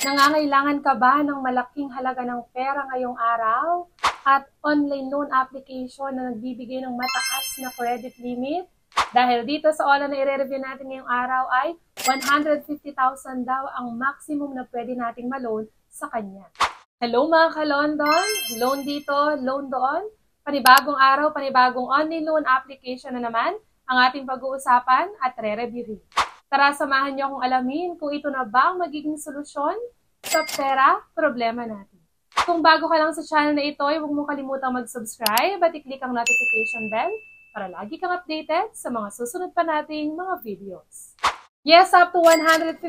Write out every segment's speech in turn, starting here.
Nangangailangan ka ba ng malaking halaga ng pera ngayong araw? At online loan application na nagbibigay ng mataas na credit limit? Dahil dito sa OLA na i-review natin ngayong araw ay 150,000 daw ang maximum na pwede nating ma-loan sa kanya. Hello mga ka-London! Loan dito, loan doon. Panibagong araw, panibagong online loan application na naman ang ating pag-uusapan at re-review. Tara, samahan niyo akong alamin kung ito na ba ang magiging solusyon sa pera problema natin. Kung bago ka lang sa channel na ito, huwag mong kalimutang mag-subscribe at i-click ang notification bell para lagi kang updated sa mga susunod pa nating mga videos. Yes, up to 150,000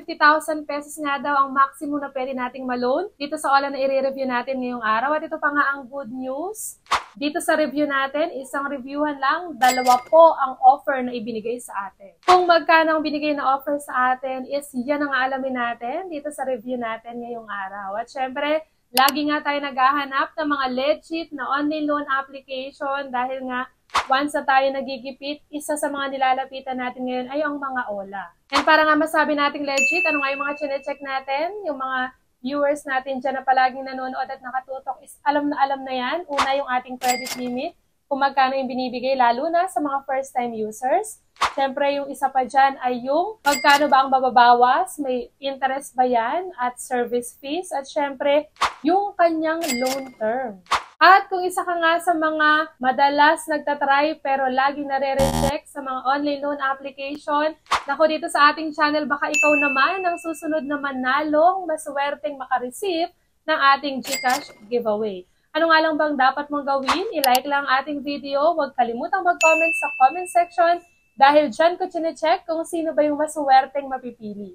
pesos nga daw ang maximum na pwede nating ma-loan dito sa OLA na i-review natin ngayong araw. At ito pa nga ang good news. Dito sa review natin, isang reviewhan lang, 2 po ang offer na ibinigay sa atin. Kung magkano ang binigay na offer sa atin is yan ang alamin natin dito sa review natin ngayong araw. At syempre, lagi nga tayo naghahanap ng mga legit na online loan application dahil nga once na tayo nagigipit, isa sa mga nilalapitan natin ngayon ay ang mga OLA. And para nga masabi nating legit, ano nga yung mga chinecheck natin, yung mga viewers natin dyan na palaging nanonood at nakatutok is alam na yan. Una, yung ating credit limit, kung magkano yung binibigay, lalo na sa mga first-time users. Siyempre, yung isa pa dyan ay yung magkano ba ang mababawas, may interest ba yan, at service fees, at siyempre, yung kanyang loan term. At kung isa ka nga sa mga madalas nagtatry pero laging nare-reject sa mga online loan application, naku, dito sa ating channel, baka ikaw naman ang susunod na manalong maswerteng makareceive ng ating GCash giveaway. Ano nga lang bang dapat mong gawin? I-like lang ating video, huwag kalimutang mag-comment sa comment section dahil dyan ko chinecheck kung sino ba yung maswerteng mapipili.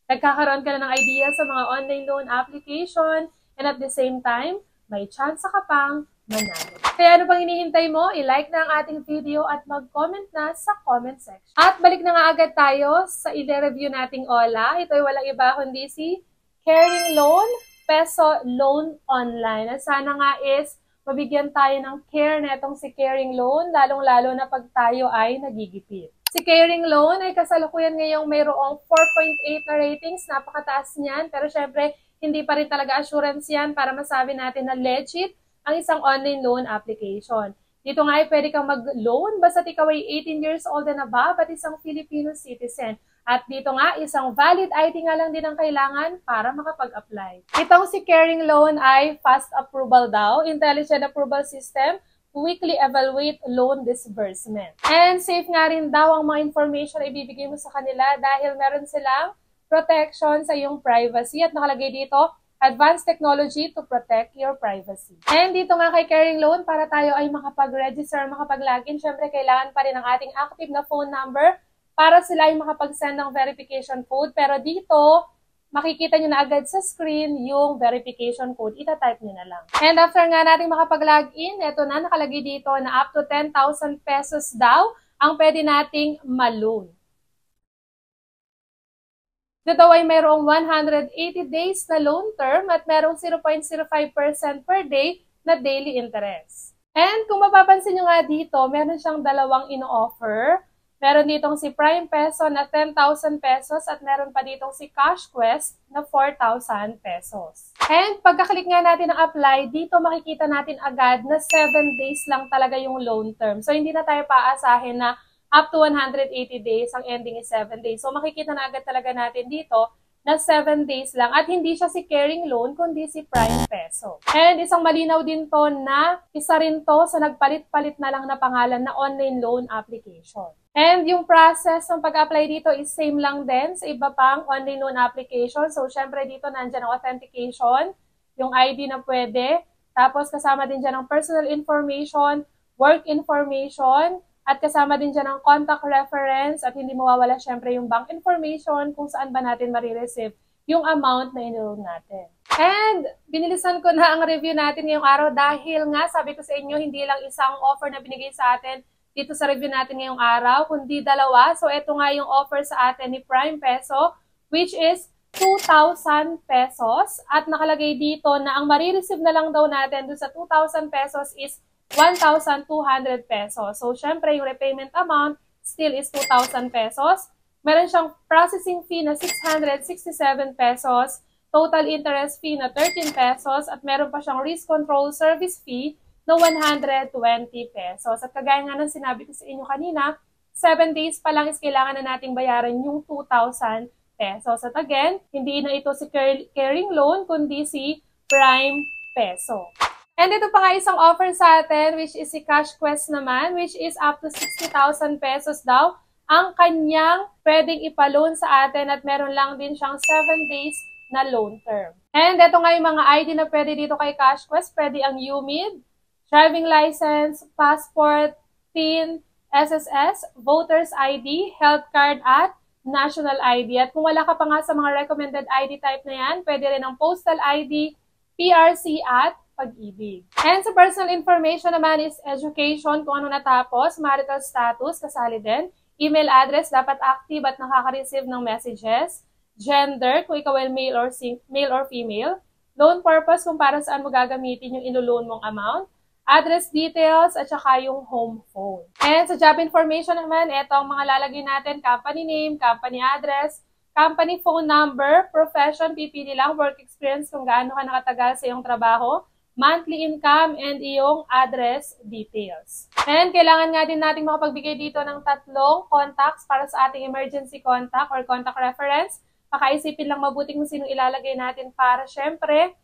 Nagkakaroon ka na ng idea sa mga online loan application and at the same time, may chance ka pang manalo. Kaya ano pang hinihintay mo? I-like na ang ating video at mag-comment na sa comment section. At balik na nga agad tayo sa i-review nating OLA. Ito ay walang iba kundi si Caring Loan, Peso Loan Online. At sana nga is mabigyan tayo ng care na itong si Caring Loan, lalong-lalo na pag tayo ay nagigipit. Si Caring Loan ay kasalukuyan ngayong mayroong 4.8 na ratings, napakataas niyan. Pero syempre, hindi pa rin talaga assurance yan para masabi natin na legit ang isang online loan application. Dito nga ay pwede kang mag-loan basta ikaw ay 18 years old and above at isang Filipino citizen. At dito nga, isang valid ID nga lang din ang kailangan para makapag-apply. Itong si Caring Loan ay fast approval daw, intelligent approval system, weekly evaluate loan disbursement. And safe nga rin daw ang mga information na ibibigay mo sa kanila dahil meron silang protection sa iyong privacy at nakalagay dito, advanced technology to protect your privacy. And dito nga kay Caring Loan, para tayo ay makapag-register, makapag-login, syempre kailangan pa rin ang ating active na phone number para sila ay makapag-send ng verification code. Pero dito, makikita nyo na agad sa screen yung verification code. Ita-type nyo na lang. And after nga natin makapag-login, ito na nakalagay dito na up to 10,000 pesos daw ang pwede nating ma-loan. Ito ay mayroong 180 days na loan term at mayroong 0.05% per day na daily interest. And kung mapapansin nyo nga dito, meron siyang dalawang ino-offer. Meron ditong si Prime Peso na 10,000 pesos at meron pa ditong si Cash Quest na 4,000 pesos. And pagka-click nga natin ng apply, dito makikita natin agad na 7 days lang talaga yung loan term. So hindi na tayo paasahin na up to 180 days, ang ending is 7 days. So makikita na agad talaga natin dito na 7 days lang. At hindi siya si Caring Loan, kundi si Prime Peso. And isang malinaw din to na isa rin to sa nagpalit-palit na lang na pangalan na online loan application. And yung process ng pag-apply dito is same lang din sa iba pang online loan application. So syempre dito nandyan ang authentication, yung ID na pwede. Tapos kasama din dyan ang personal information, work information, at kasama din dyan ang contact reference at hindi mawawala syempre yung bank information kung saan ba natin marireceive yung amount na iniloan natin. And binilisan ko na ang review natin ngayong araw dahil nga sabi ko sa inyo hindi lang isang offer na binigay sa atin dito sa review natin ngayong araw kundi dalawa. So ito nga yung offer sa atin ni Prime Peso which is 2,000 pesos at nakalagay dito na ang marireceive na lang daw natin doon sa 2,000 pesos is 1,200 pesos. So, syempre, yung repayment amount still is 2,000 pesos. Meron siyang processing fee na 667 pesos. total interest fee na 13 pesos at meron pa siyang risk control service fee na 120 pesos. At kagaya nga ng sinabi ko sa inyo kanina, 7 days pa lang is kailangan na nating bayaran yung 2,000 pesos. At again, hindi na ito si Caring Loan, kundi si Prime Peso. And ito pa nga isang offer sa atin, which is si Cash Quest naman, which is up to 60,000 pesos daw ang kanyang pwedeng ipaloan sa atin at meron lang din siyang 7 days na loan term. And ito nga yung mga ID na pwede dito kay Cash Quest. Pwede ang UMID, driving license, passport, PIN, SSS, voter's ID, health card at national ID. At kung wala ka pa nga sa mga recommended ID type na yan, pwede rin ang postal ID, PRC at pag-ibig. And sa personal information naman is education, kung ano natapos, marital status, kasali din, email address, dapat active at nakaka-receive ng messages, gender, kung ikaw ay male or female, loan purpose, kung para saan mo gagamitin yung ino-loan mong amount, address details, at saka yung home phone. And sa job information naman, ito ang mga lalagay natin, company name, company address, company phone number, profession, pipili lang, work experience, kung gaano ka nakatagal sa iyong trabaho, monthly income, and iyong address details. And kailangan nga din natin makapagbigay dito ng 3 contacts para sa ating emergency contact or contact reference. Pakaisipin lang mabuti kung sino ilalagay natin para syempre,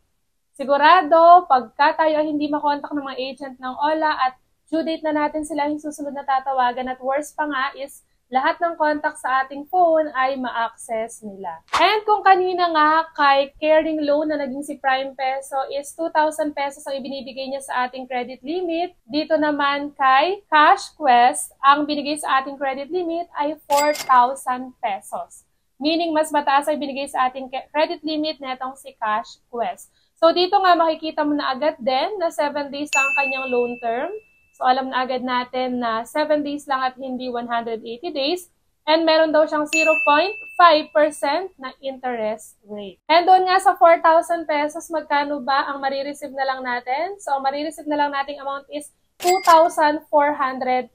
sigurado, pagka tayo ay hindi makontak ng mga agent ng OLA at due date na natin sila yung susunod na tatawagan at worst pa nga is lahat ng contact sa ating phone ay ma-access nila. And kung kanina nga kay Caring Loan na naging si Prime Peso is 2,000 pesos ang ibinibigay niya sa ating credit limit, dito naman kay Cash Quest, ang binigay sa ating credit limit ay 4,000 pesos. Meaning mas mataas ay binigay sa ating credit limit netong si Cash Quest. So dito nga makikita mo na agad din na 7 days lang ang kanyang loan term. So, alam na agad natin na 7 days lang at hindi 180 days. And meron daw siyang 0.5% na interest rate. And doon nga sa 4,000 pesos, magkano ba ang marireceive na lang natin? So, ang marireceive na lang nating amount is 2,400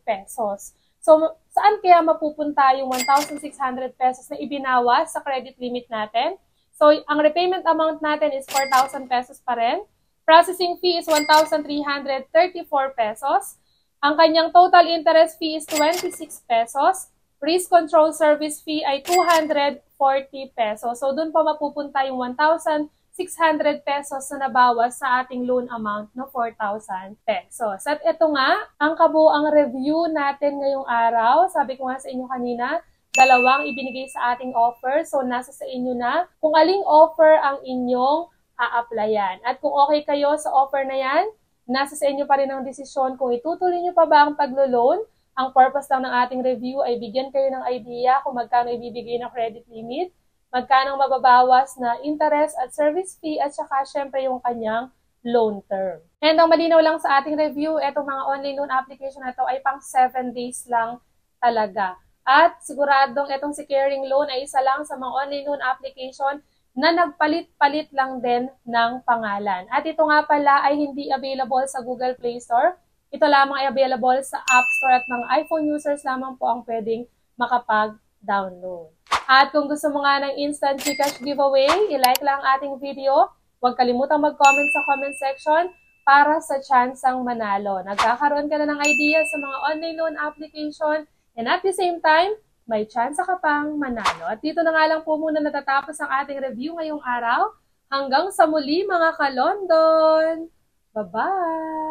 pesos. So, saan kaya mapupunta yung 1,600 pesos na ibinawas sa credit limit natin? So, ang repayment amount natin is 4,000 pesos pa rin. Processing fee is 1,334 pesos. Ang kanyang total interest fee is 26 pesos. Risk control service fee ay 240 pesos. So, doon pa mapupunta yung 1,600 pesos na nabawas sa ating loan amount na 4,000 pesos. At ito nga, ang kabuang review natin ngayong araw. Sabi ko nga sa inyo kanina, 2 ibinigay sa ating offer. So, nasa sa inyo na kung aling offer ang inyong a-applyan. At kung okay kayo sa offer na yan, nasa sa inyo pa rin ang desisyon kung itutuloy nyo pa ba ang paglo-loan. Ang purpose lang ng ating review ay bigyan kayo ng idea kung magkano ibibigay na credit limit, magkano mababawas na interest at service fee, at saka syempre yung kanyang loan term. And ang malinaw lang sa ating review, etong mga online loan application na ito ay pang 7 days lang talaga. At siguradong etong si Caring Loan ay isa lang sa mga online loan application na nagpalit-palit lang din ng pangalan. At ito nga pala ay hindi available sa Google Play Store. Ito lamang ay available sa App Store at mga iPhone users lamang po ang pwedeng makapag-download. At kung gusto mo nga ng instant Gcash giveaway, i-like lang ang ating video. Huwag kalimutang mag-comment sa comment section para sa chance-ang manalo. Nagkakaroon ka na ng idea sa mga online loan application and at the same time, may chance ka pang manalo. At dito na nga lang po muna natatapos ang ating review ngayong araw. Hanggang sa muli mga ka-London! Bye-bye!